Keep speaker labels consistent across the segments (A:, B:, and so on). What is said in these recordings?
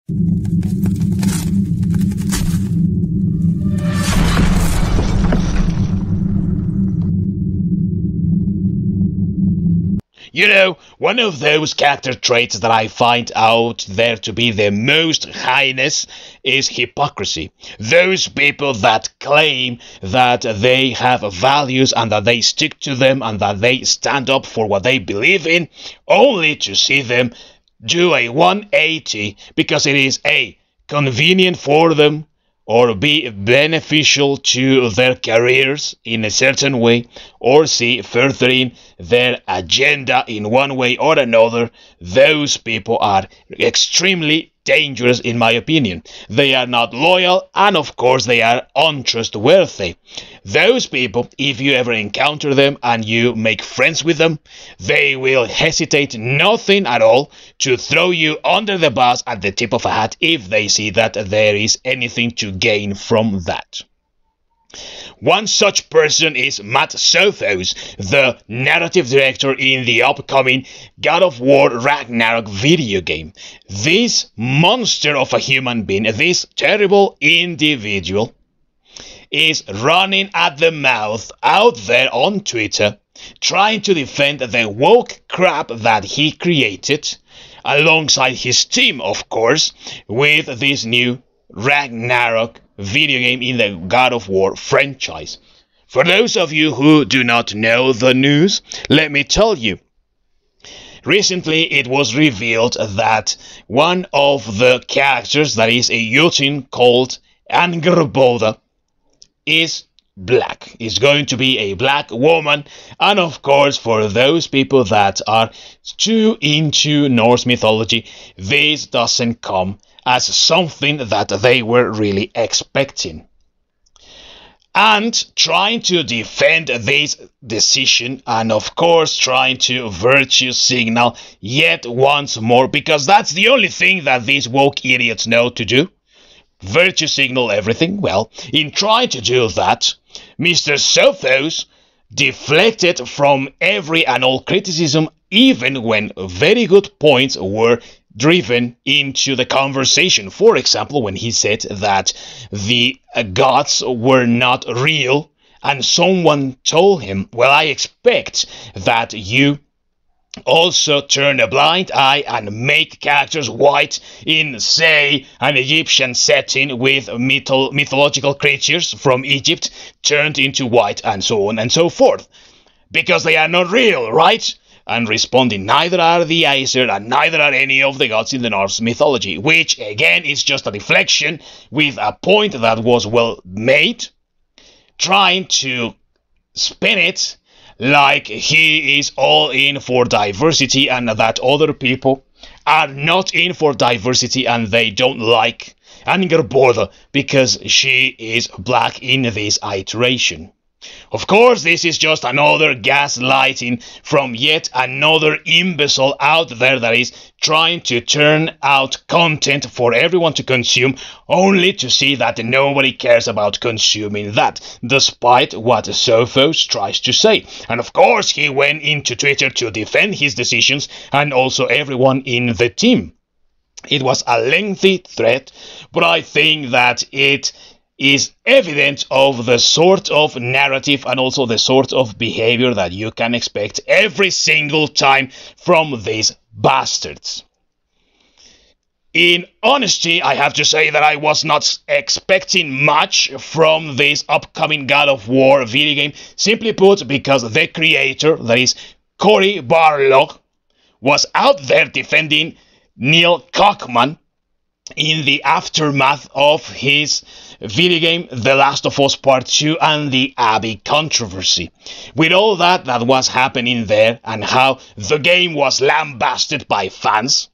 A: You know, one of those character traits that I find out there to be the most heinous is hypocrisy. Those people that claim that they have values and that they stick to them and that they stand up for what they believe in, only to see them do a 180 because it is A, convenient for them, or B, beneficial to their careers in a certain way, or C, furthering their agenda in one way or another. Those people are extremely dangerous in my opinion. They are not loyal, and of course they are untrustworthy. Those people, if you ever encounter them and you make friends with them, they will hesitate nothing at all to throw you under the bus at the tip of a hat if they see that there is anything to gain from that. One such person is Matt Sothos, the narrative director in the upcoming God of War Ragnarok video game. This monster of a human being, this terrible individual, is running at the mouth out there on Twitter, trying to defend the woke crap that he created, alongside his team, of course, with this new Ragnarok video game in the God of War franchise. For those of you who do not know the news, let me tell you. Recently it was revealed that one of the characters, that is a Jotun called Angerboda, is black. Is going to be a black woman, and of course for those people that are too into Norse mythology, this doesn't come as something that they were really expecting. And trying to defend this decision, and of course trying to virtue signal yet once more, because that's the only thing that these woke idiots know to do. Virtue signal everything. Well, in trying to do that, Mr. Sothos deflected from every and all criticism, even when very good points were driven into the conversation. For example, when he said that the gods were not real, and someone told him, well, I expect that you also turn a blind eye and make characters white in, say, an Egyptian setting with mythological creatures from Egypt turned into white, and so on and so forth, because they are not real, right? And responding, neither are the Aesir and neither are any of the gods in the Norse mythology, which again is just a deflection with a point that was well made, trying to spin it like he is all in for diversity and that other people are not in for diversity and they don't like Angerboda because she is black in this iteration. Of course, this is just another gaslighting from yet another imbecile out there that is trying to turn out content for everyone to consume, only to see that nobody cares about consuming that, despite what Sothos tries to say. And of course, he went into Twitter to defend his decisions and also everyone in the team. It was a lengthy thread, but I think that it is evident of the sort of narrative and also the sort of behavior that you can expect every single time from these bastards. In honesty, I have to say that I was not expecting much from this upcoming God of War video game, simply put because the creator, that is Cory Barlog, was out there defending Neil Druckmann in the aftermath of his video game The Last of Us Part 2 and the Abby controversy. With all that was happening there and how the game was lambasted by fans,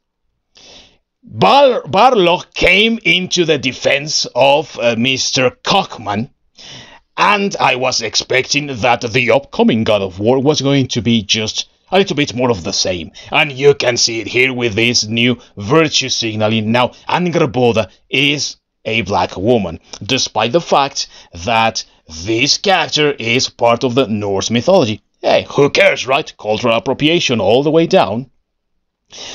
A: Barlog came into the defense of Mr. Druckmann, and I was expecting that the upcoming God of War was going to be just a little bit more of the same, and you can see it here with this new virtue signaling. Now, Angerboda is a black woman, despite the fact that this character is part of the Norse mythology. Hey, who cares, right? Cultural appropriation all the way down.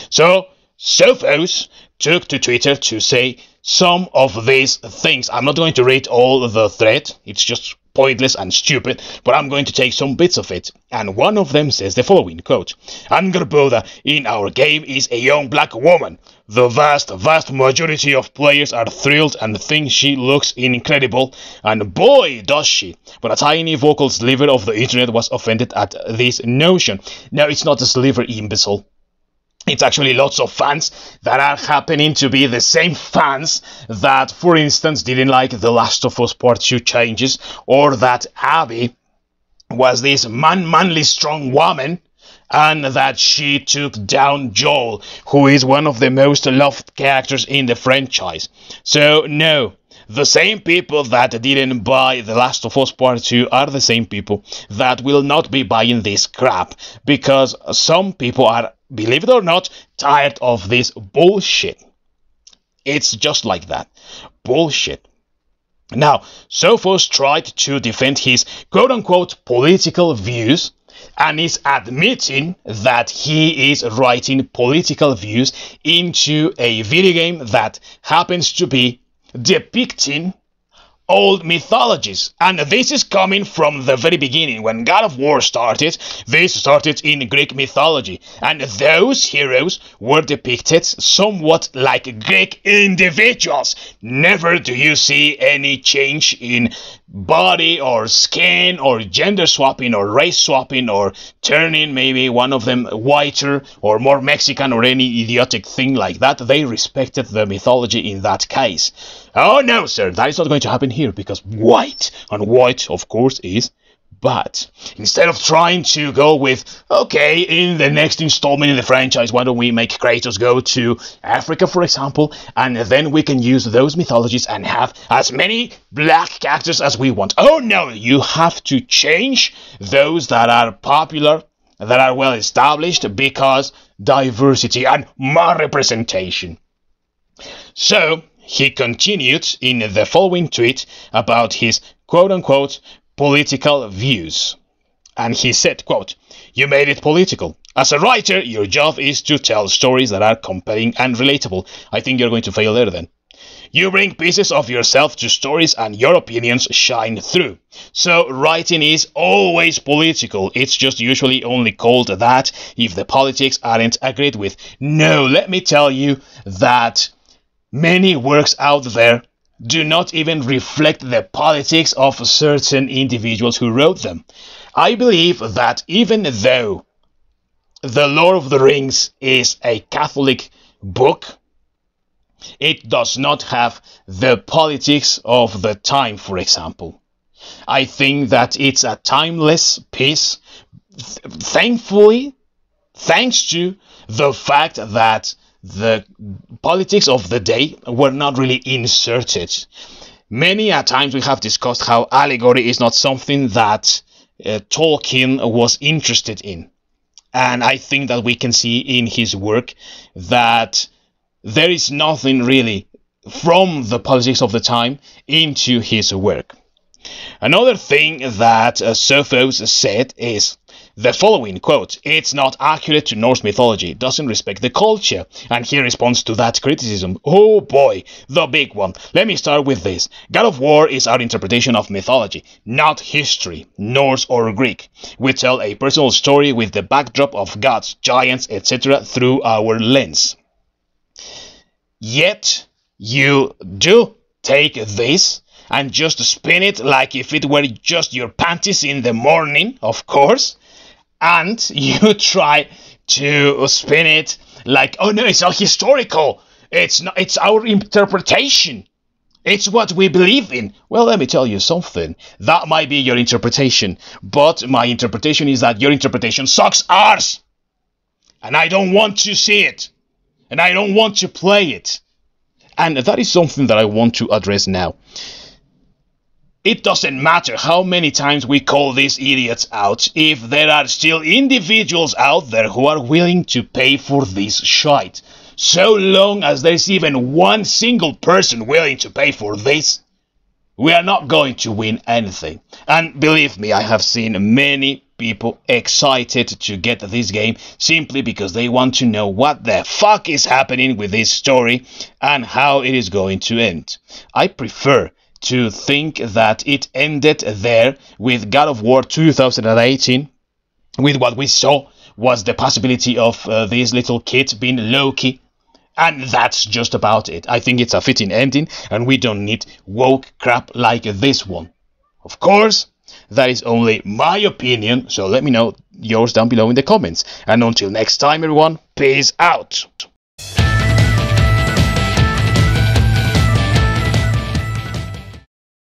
A: So, Sothos took to Twitter to say some of these things. I'm not going to read all the thread, it's just pointless and stupid, but I'm going to take some bits of it. And one of them says the following, quote, Angerboda in our game is a young black woman. The vast majority of players are thrilled and think she looks incredible, and boy does she. But a tiny vocal sliver of the internet was offended at this notion. Now, it's not a sliver, imbecile. It's actually lots of fans that are happening to be the same fans that, for instance, didn't like The Last of Us Part 2 changes, or that Abby was this manly strong woman, and that she took down Joel, who is one of the most loved characters in the franchise. So, no. The same people that didn't buy The Last of Us Part 2 are the same people that will not be buying this crap, because some people are, believe it or not, tired of this bullshit. It's just like that. Bullshit. Now, Sophos tried to defend his quote-unquote political views, and is admitting that he is writing political views into a video game that happens to be depicting old mythologies. And this is coming from the very beginning. When God of War started, this started in Greek mythology, and those heroes were depicted somewhat like Greek individuals. Never do you see any change in body or skin or gender swapping or race swapping or turning maybe one of them whiter or more Mexican or any idiotic thing like that. They respected the mythology in that case. Oh no, sir, that is not going to happen here, because white, and white of course is bad. Instead of trying to go with, okay, in the next installment in the franchise, why don't we make Kratos go to Africa, for example, and then we can use those mythologies and have as many black characters as we want. Oh no, you have to change those that are popular, that are well established, because diversity and more representation. So he continued in the following tweet about his quote-unquote political views. And he said, quote, "You made it political. As a writer, your job is to tell stories that are compelling and relatable. I think you're going to fail there then. You bring pieces of yourself to stories and your opinions shine through. So writing is always political. It's just usually only called that if the politics aren't agreed with. No, let me tell you that many works out there do not even reflect the politics of certain individuals who wrote them. I believe that even though The Lord of the Rings is a Catholic book, it does not have the politics of the time, for example. I think that it's a timeless piece, thankfully, thanks to the fact that the politics of the day were not really inserted. Many a times we have discussed how allegory is not something that Tolkien was interested in. And I think that we can see in his work that there is nothing really from the politics of the time into his work. Another thing that Sophos said is the following, quote, "It's not accurate to Norse mythology, doesn't respect the culture." And he responds to that criticism. Oh boy, the big one. Let me start with this. God of War is our interpretation of mythology, not history, Norse or Greek. We tell a personal story with the backdrop of gods, giants, etc. through our lens. Yet, you do take this and just spin it like if it were just your panties in the morning, of course, and you try to spin it like, oh no, it's not historical, it's not, it's our interpretation, it's what we believe in. Well, let me tell you something, that might be your interpretation, but my interpretation is that your interpretation sucks arse, and I don't want to see it, and I don't want to play it. And that is something that I want to address now. It doesn't matter how many times we call these idiots out if there are still individuals out there who are willing to pay for this shite. So long as there's even one single person willing to pay for this, we are not going to win anything. And believe me, I have seen many people excited to get this game simply because they want to know what the fuck is happening with this story and how it is going to end. I prefer to think that it ended there with God of War 2018, with what we saw was the possibility of this little kid being Loki. And that's just about it. I think it's a fitting ending, and we don't need woke crap like this one. Of course, that is only my opinion, so let me know yours down below in the comments. And until next time, everyone, peace out.